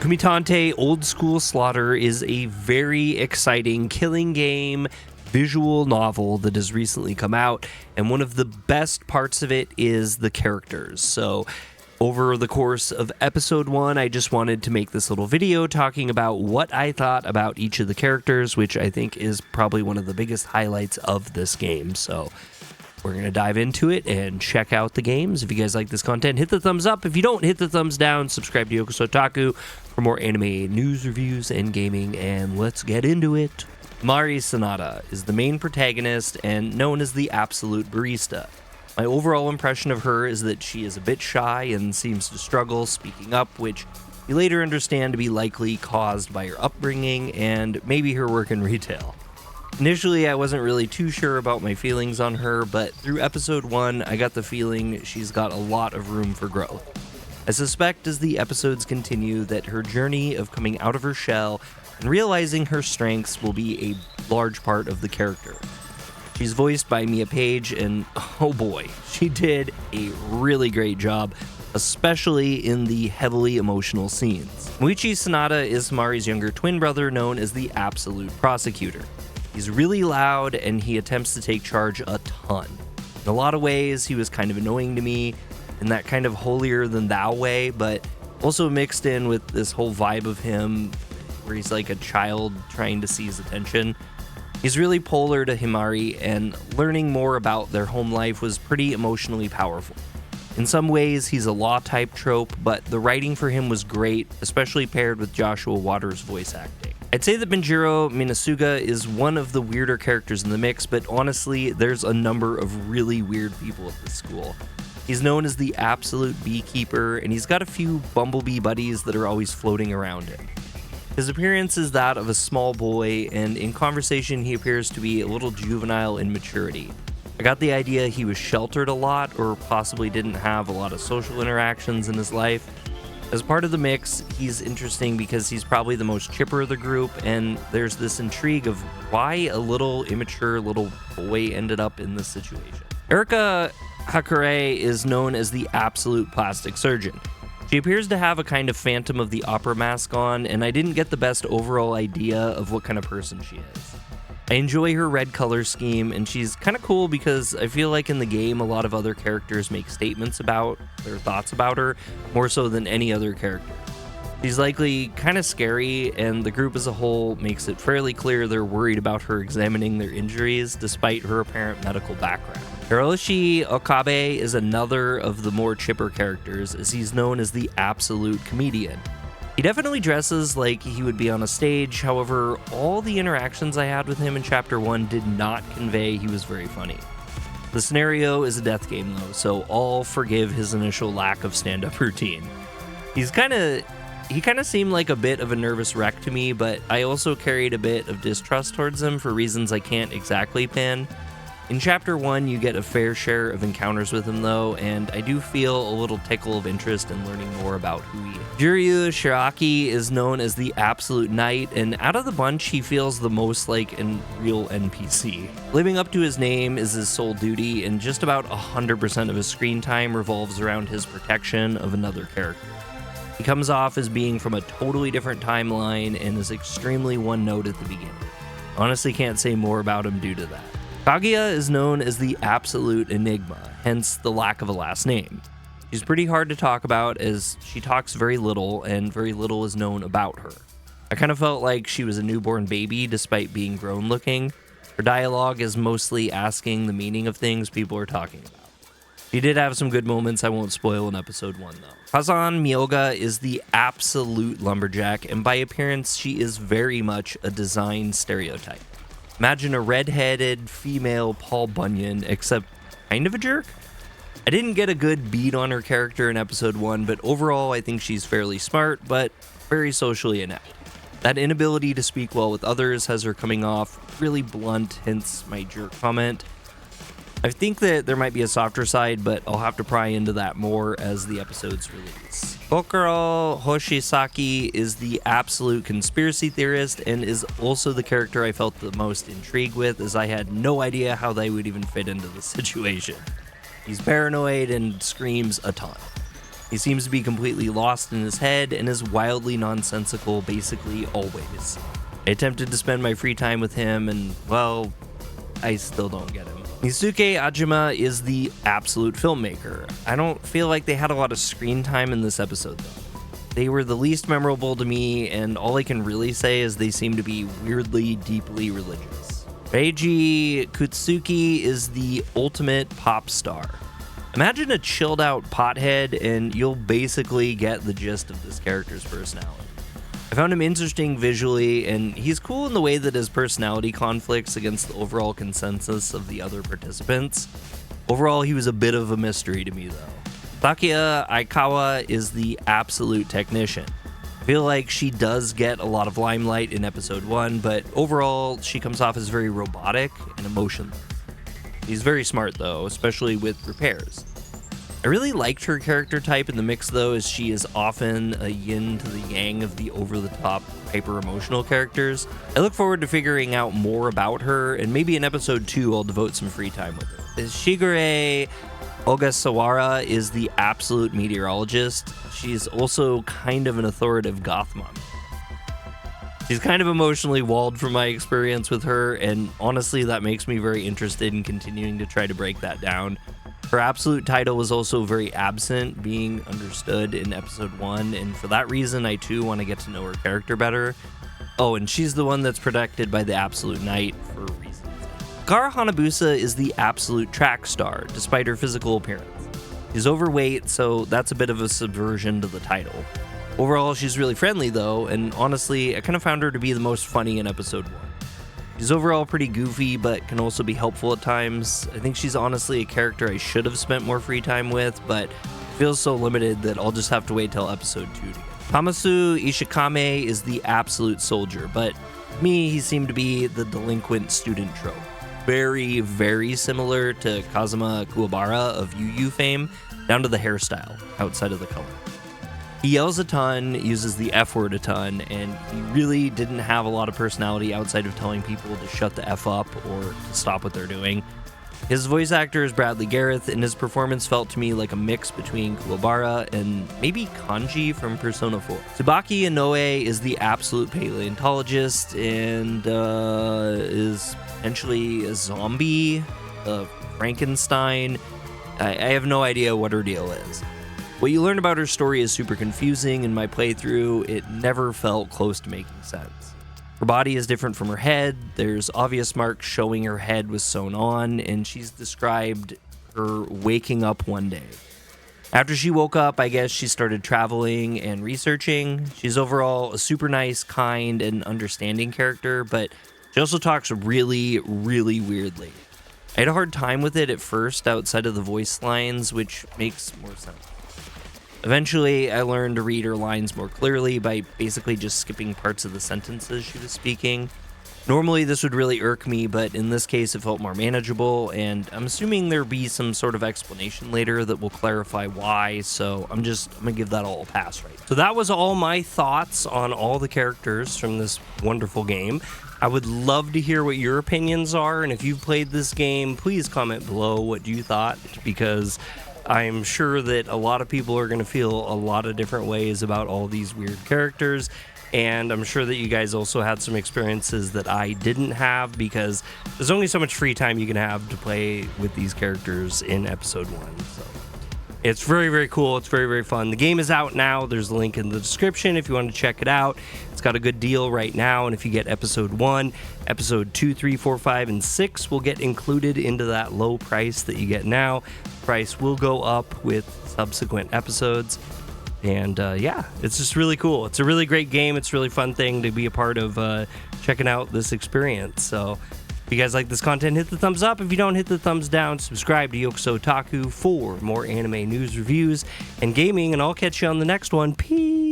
Kumitantei Old School Slaughter is a very exciting killing game visual novel that has recently come out, and one of the best parts of it is the characters. So over the course of episode 1, I just wanted to make this little video talking about what I thought about each of the characters, which I think is probably one of the biggest highlights of this game. So we're going to dive into it and check out the games. If you guys like this content, hit the thumbs up. If you don't, hit the thumbs down. Subscribe to Yokoso Otaku for more anime news, reviews, and gaming, and let's get into it. Mari Sanada is the main protagonist and known as the Absolute Barista. My overall impression of her is that she is a bit shy and seems to struggle speaking up, which you later understand to be likely caused by her upbringing and maybe her work in retail. Initially, I wasn't really too sure about my feelings on her, but through episode 1, I got the feeling she's got a lot of room for growth. I suspect as the episodes continue that her journey of coming out of her shell and realizing her strengths will be a large part of the character. She's voiced by Mia Page, and oh boy, she did a really great job, especially in the heavily emotional scenes. Muichi Sanada is Mari's younger twin brother known as the Absolute Prosecutor. He's really loud and he attempts to take charge a ton. In a lot of ways, he was kind of annoying to me in that kind of holier than thou way, but also mixed in with this whole vibe of him where he's like a child trying to seize attention. He's really polar to Himari, and learning more about their home life was pretty emotionally powerful. In some ways, he's a law-type trope, but the writing for him was great, especially paired with Joshua Waters' voice acting. I'd say that Benjiro Minasuga is one of the weirder characters in the mix, but honestly, there's a number of really weird people at this school. He's known as the Absolute Beekeeper, and he's got a few bumblebee buddies that are always floating around him. His appearance is that of a small boy, and in conversation he appears to be a little juvenile in maturity. I got the idea he was sheltered a lot, or possibly didn't have a lot of social interactions in his life. As part of the mix, he's interesting because he's probably the most chipper of the group, and there's this intrigue of why a little immature little boy ended up in this situation. Erika Hakure is known as the Absolute Plastic Surgeon. She appears to have a kind of Phantom of the Opera mask on, and I didn't get the best overall idea of what kind of person she is. I enjoy her red color scheme, and she's kind of cool because I feel like in the game a lot of other characters make statements about their thoughts about her, more so than any other character. She's likely kind of scary, and the group as a whole makes it fairly clear they're worried about her examining their injuries despite her apparent medical background. Hiroshi Okabe is another of the more chipper characters, as he's known as the Absolute Comedian. He definitely dresses like he would be on a stage, however, all the interactions I had with him in Chapter 1 did not convey he was very funny. The scenario is a death game though, so I'll forgive his initial lack of stand-up routine. He kind of seemed like a bit of a nervous wreck to me, but I also carried a bit of distrust towards him for reasons I can't exactly pin. In Chapter 1, you get a fair share of encounters with him though, and I do feel a little tickle of interest in learning more about who he is. Juryu Shiraki is known as the Absolute Knight, and out of the bunch, he feels the most like a real NPC. Living up to his name is his sole duty, and just about 100% of his screen time revolves around his protection of another character. He comes off as being from a totally different timeline and is extremely one-note at the beginning. Honestly, can't say more about him due to that. Kaguya is known as the Absolute Enigma, hence the lack of a last name. She's pretty hard to talk about as she talks very little and very little is known about her. I kind of felt like she was a newborn baby despite being grown looking. Her dialogue is mostly asking the meaning of things people are talking about. She did have some good moments I won't spoil in episode 1 though. Kazan Myoga is the Absolute Lumberjack, and by appearance she is very much a design stereotype. Imagine a red-headed female Paul Bunyan, except kind of a jerk. I didn't get a good beat on her character in episode 1, but overall I think she's fairly smart, but very socially inept. That inability to speak well with others has her coming off really blunt, hence my jerk comment. I think that there might be a softer side, but I'll have to pry into that more as the episodes release. Kokoro Hoshisaki is the Absolute Conspiracy Theorist and is also the character I felt the most intrigued with, as I had no idea how they would even fit into the situation. He's paranoid and screams a ton. He seems to be completely lost in his head and is wildly nonsensical basically always. I attempted to spend my free time with him and, well, I still don't get him. Misuke Ajima is the absolute filmmaker. I don't feel like they had a lot of screen time in this episode though. They were the least memorable to me, and all I can really say is they seem to be weirdly, deeply religious. Reiji Kutsuki is the ultimate pop star. Imagine a chilled out pothead and you'll basically get the gist of this character's personality. I found him interesting visually, and he's cool in the way that his personality conflicts against the overall consensus of the other participants. Overall, he was a bit of a mystery to me though. Sakia Aikawa is the absolute technician. I feel like she does get a lot of limelight in episode 1, but overall she comes off as very robotic and emotionless. She's very smart though, especially with repairs. I really liked her character type in the mix though, as she is often a yin to the yang of the over-the-top, hyper-emotional characters. I look forward to figuring out more about her, and maybe in episode 2 I'll devote some free time with her. Shigure Ogasawara is the absolute meteorologist. She's also kind of an authoritative goth mom. She's kind of emotionally walled from my experience with her, and honestly that makes me very interested in continuing to try to break that down. Her absolute title was also very absent, being understood in episode 1, and for that reason I too want to get to know her character better. Oh, and she's the one that's protected by the absolute knight for reasons. Kara Hanabusa is the absolute track star, despite her physical appearance. She's overweight, so that's a bit of a subversion to the title. Overall, she's really friendly though, and honestly, I kind of found her to be the most funny in episode 1. She's overall pretty goofy, but can also be helpful at times. I think she's honestly a character I should have spent more free time with, but feels so limited that I'll just have to wait till episode 2 to get. Kamasu Ishikame is the absolute soldier, but to me, he seemed to be the delinquent student trope. Very, very similar to Kazuma Kuwabara of Yu Yu fame, down to the hairstyle, outside of the color. He yells a ton, uses the F word a ton, and he really didn't have a lot of personality outside of telling people to shut the F up or to stop what they're doing. His voice actor is Bradley Gareth, and his performance felt to me like a mix between Kuwabara and maybe Kanji from Persona 4. Tsubaki Inoue is the absolute paleontologist and is potentially a zombie, a Frankenstein. I have no idea what her deal is. What you learn about her story is super confusing. In my playthrough, it never felt close to making sense. Her body is different from her head. There's obvious marks showing her head was sewn on, and she's described her waking up one day. After she woke up, I guess she started traveling and researching. She's overall a super nice, kind, and understanding character, but she also talks really, really weirdly. I had a hard time with it at first outside of the voice lines, which makes more sense. Eventually, I learned to read her lines more clearly by basically just skipping parts of the sentences she was speaking. Normally, this would really irk me, but in this case, it felt more manageable, and I'm assuming there'll be some sort of explanation later that will clarify why, so I'm gonna give that all a pass right. So that was all my thoughts on all the characters from this wonderful game. I would love to hear what your opinions are, and if you've played this game, please comment below what you thought, because I'm sure that a lot of people are going to feel a lot of different ways about all these weird characters, and I'm sure that you guys also had some experiences that I didn't have, because there's only so much free time you can have to play with these characters in episode 1. So it's very, very cool. It's very, very fun. The game is out now. There's a link in the description if you want to check it out. It's got a good deal right now, and if you get episode 1, episode 2, 3, 4, 5, and 6 will get included into that low price that you get now. The price will go up with subsequent episodes, and yeah, it's just really cool. It's a really great game. It's a really fun thing to be a part of checking out this experience. So if you guys like this content, hit the thumbs up. If you don't, hit the thumbs down. Subscribe to Yokuso Otaku for more anime news, reviews, and gaming, and I'll catch you on the next one. Peace!